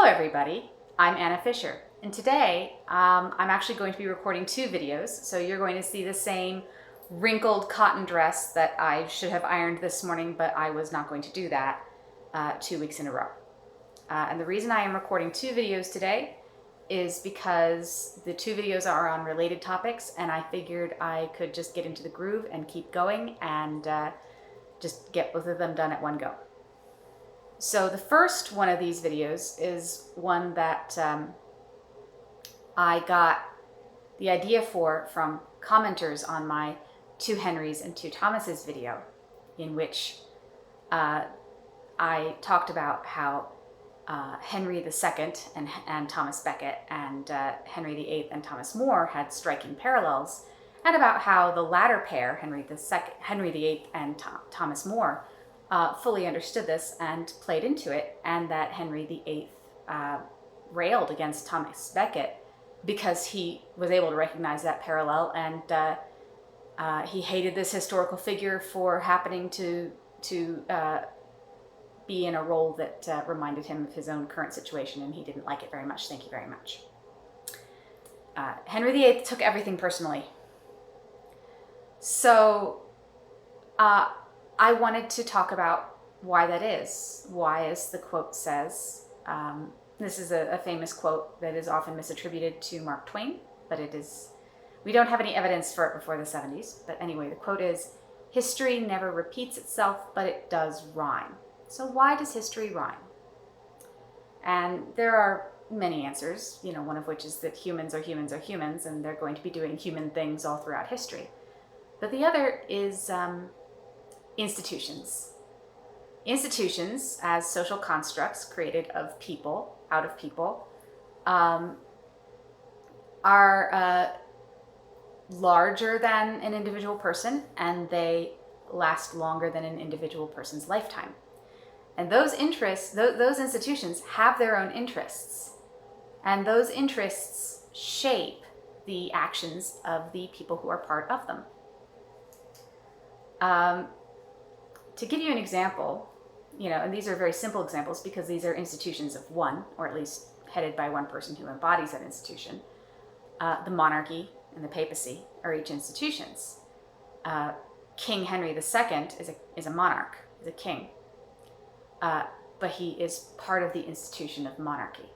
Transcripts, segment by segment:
Hello everybody, I'm Anna Fisher, and today I'm actually going to be recording two videos. So you're going to see the same wrinkled cotton dress that I should have ironed this morning, but I was not going to do that 2 weeks in a row. And the reason I am recording two videos today is because the two videos are on related topics, and I figured I could just get into the groove and keep going and just get both of them done at one go. So the first one of these videos is one that I got the idea for from commenters on my Two Henrys and Two Thomases video, in which I talked about how Henry II and Thomas Becket and Henry VIII and Thomas More had striking parallels, and about how the latter pair, Henry VIII and Thomas More, fully understood this and played into it, and that Henry VIII railed against Thomas Becket because he was able to recognize that parallel, and he hated this historical figure for happening to be in a role that reminded him of his own current situation, and he didn't like it very much. Thank you very much. Henry VIII took everything personally. So I wanted to talk about why that is. Why, as the quote says, this is a famous quote that is often misattributed to Mark Twain, but we don't have any evidence for it before the 70s. But anyway, the quote is, "History never repeats itself, but it does rhyme." So why does history rhyme? And there are many answers, one of which is that humans are humans are humans, and they're going to be doing human things all throughout history. But the other is institutions. Institutions, as social constructs created of people, out of people, are larger than an individual person, and they last longer than an individual person's lifetime. And those interests, those institutions have their own interests, and those interests shape the actions of the people who are part of them. To give you an example, and these are very simple examples because these are institutions of one, or at least headed by one person who embodies that institution. The monarchy and the papacy are each institutions. King Henry II is a monarch, is a king, but he is part of the institution of monarchy.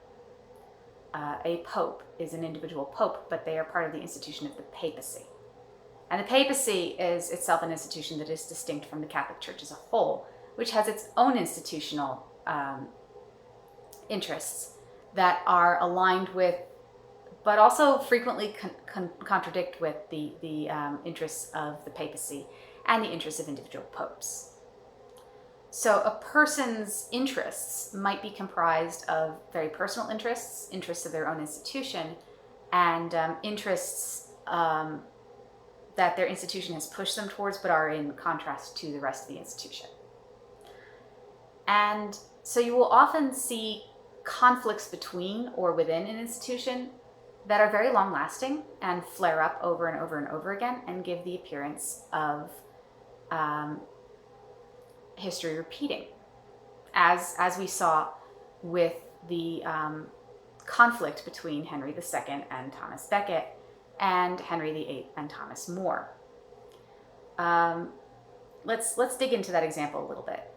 A pope is an individual pope, but they are part of the institution of the papacy. And the papacy is itself an institution that is distinct from the Catholic Church as a whole, which has its own institutional interests that are aligned with, but also frequently contradict with the interests of the papacy and the interests of individual popes. So a person's interests might be comprised of very personal interests, interests of their own institution, and interests that their institution has pushed them towards, but are in contrast to the rest of the institution. And so you will often see conflicts between or within an institution that are very long lasting and flare up over and over and over again and give the appearance of history repeating, as we saw with the conflict between Henry II and Thomas Becket and Henry VIII and Thomas More. Let's dig into that example a little bit.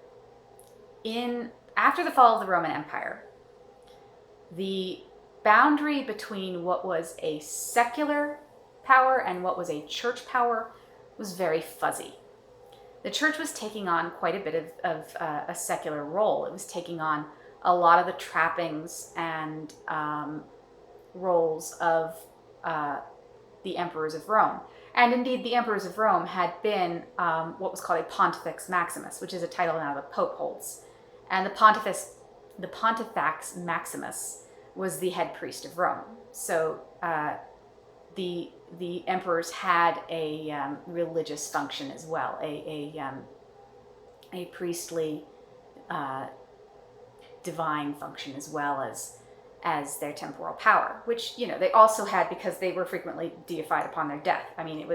After the fall of the Roman Empire, the boundary between what was a secular power and what was a church power was very fuzzy. The church was taking on quite a bit of a secular role. It was taking on a lot of the trappings and roles of the emperors of Rome. And indeed, the emperors of Rome had been what was called a Pontifex Maximus, which is a title now the Pope holds. And the Pontifex Maximus was the head priest of Rome. So the emperors had a religious function as well, a priestly divine function, as well as their temporal power, which they also had because they were frequently deified upon their death. I mean,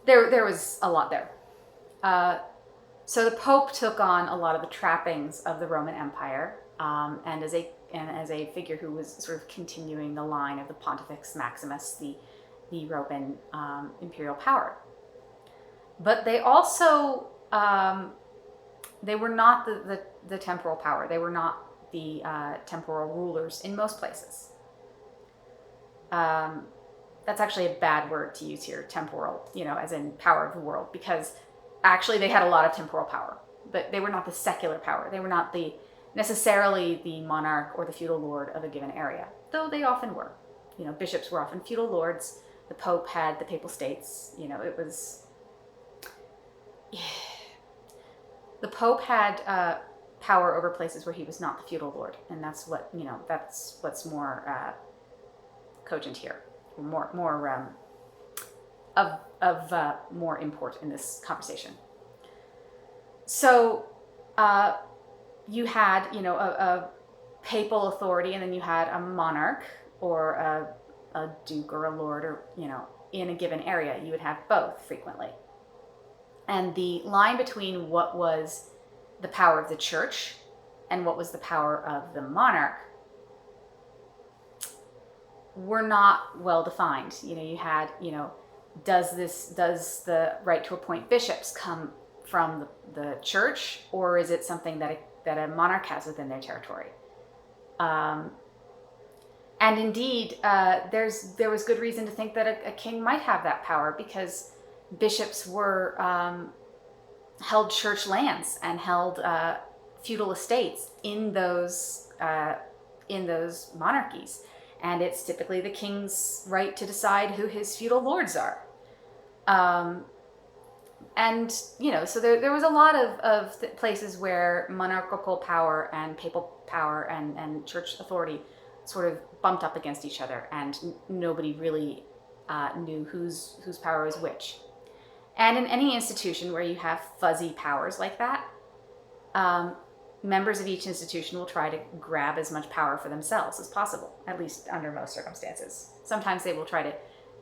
there was a lot there. So the Pope took on a lot of the trappings of the Roman Empire and as a figure who was sort of continuing the line of the Pontifex Maximus, the Roman imperial power. But they also they were not the temporal power. They were not the temporal rulers in most places. That's actually a bad word to use here, temporal, as in power of the world, because actually they had a lot of temporal power, but they were not the secular power. They were not necessarily the monarch or the feudal lord of a given area, though they often were. Bishops were often feudal lords. The Pope had the Papal States. It was... The Pope had power over places where he was not the feudal lord, and that's what's more cogent here, more more import in this conversation. So you had a papal authority, and then you had a monarch or a duke or a lord, or in a given area. You would have both frequently. And the line between what was the power of the church and what was the power of the monarch were not well defined. You had, does the right to appoint bishops come from the church, or is it something that a monarch has within their territory? And indeed, there was good reason to think that a king might have that power, because bishops were held church lands and held feudal estates in those monarchies, and it's typically the king's right to decide who his feudal lords are. And so there was a lot of places where monarchical power and papal power and church authority sort of bumped up against each other, and nobody really knew whose power was which. And in any institution where you have fuzzy powers like that, members of each institution will try to grab as much power for themselves as possible, at least under most circumstances. Sometimes they will try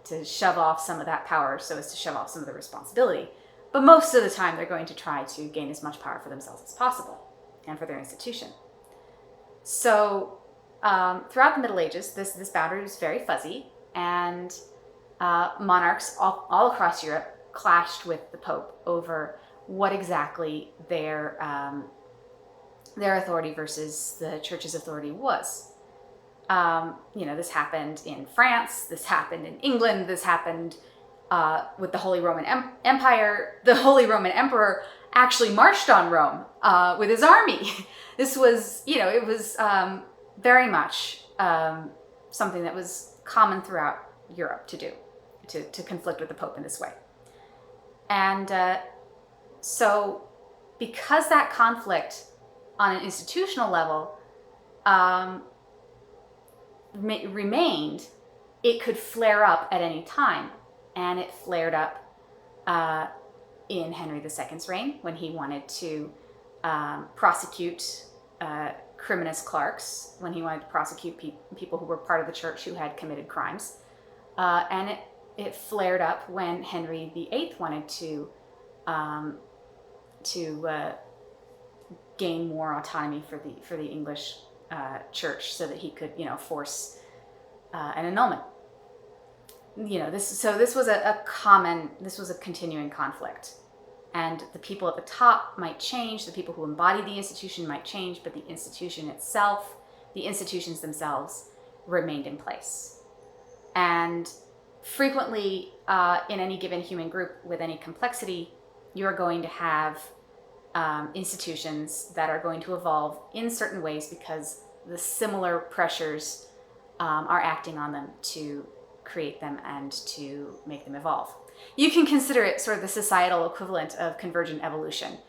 to shove off some of that power so as to shove off some of the responsibility. But most of the time, they're going to try to gain as much power for themselves as possible and for their institution. So throughout the Middle Ages, this boundary was very fuzzy, and monarchs all across Europe clashed with the Pope over what exactly their authority versus the Church's authority was. This happened in France. This happened in England. This happened with the Holy Roman Empire. The Holy Roman Emperor actually marched on Rome with his army. This was, it was very much something that was common throughout Europe to do, to conflict with the Pope in this way. And so because that conflict on an institutional level remained, it could flare up at any time. And it flared up in Henry II's reign, when he wanted to prosecute criminis clerks, when he wanted to prosecute people who were part of the church who had committed crimes. And it flared up when Henry VIII wanted to gain more autonomy for the English church, so that he could force an annulment. This was a continuing conflict, and the people at the top might change, the people who embody the institution might change, but the institutions themselves remained in place. And frequently, in any given human group with any complexity, you're going to have institutions that are going to evolve in certain ways because the similar pressures are acting on them to create them and to make them evolve. You can consider it sort of the societal equivalent of convergent evolution.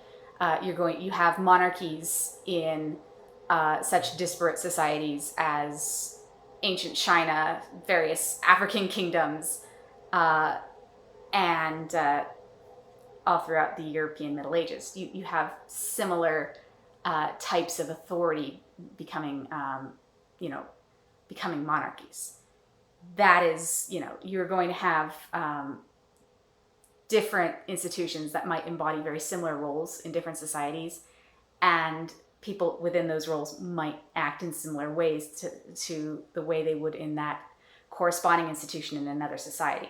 You have monarchies in such disparate societies as ancient China, various African kingdoms, and all throughout the European Middle Ages. You have similar types of authority becoming monarchies. That is, you're going to have different institutions that might embody very similar roles in different societies, and people within those roles might act in similar ways to the way they would in that corresponding institution in another society.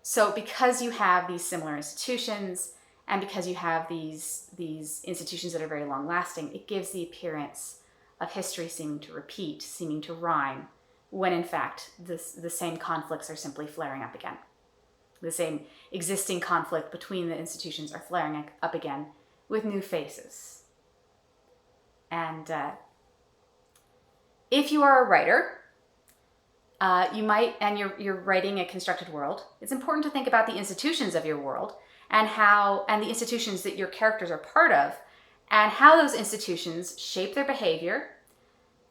So because you have these similar institutions, and because you have these institutions that are very long lasting, it gives the appearance of history seeming to repeat, seeming to rhyme, when in fact the same conflicts are simply flaring up again. The same existing conflict between the institutions are flaring up again with new faces. And if you are a writer, you might, and you're writing a constructed world, it's important to think about the institutions of your world and the institutions that your characters are part of, and how those institutions shape their behavior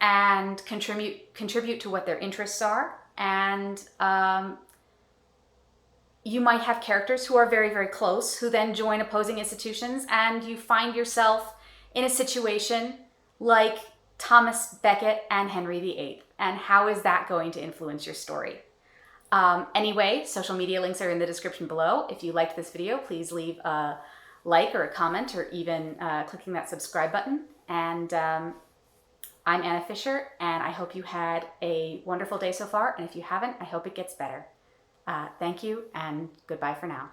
and contribute to what their interests are. And you might have characters who are very, very close, who then join opposing institutions, and you find yourself in a situation like Thomas Becket and Henry VIII. And how is that going to influence your story? Anyway, social media links are in the description below. If you liked this video, please leave a like or a comment, or even clicking that subscribe button. And I'm Anna Fisher, and I hope you had a wonderful day so far. And if you haven't, I hope it gets better. Thank you, and goodbye for now.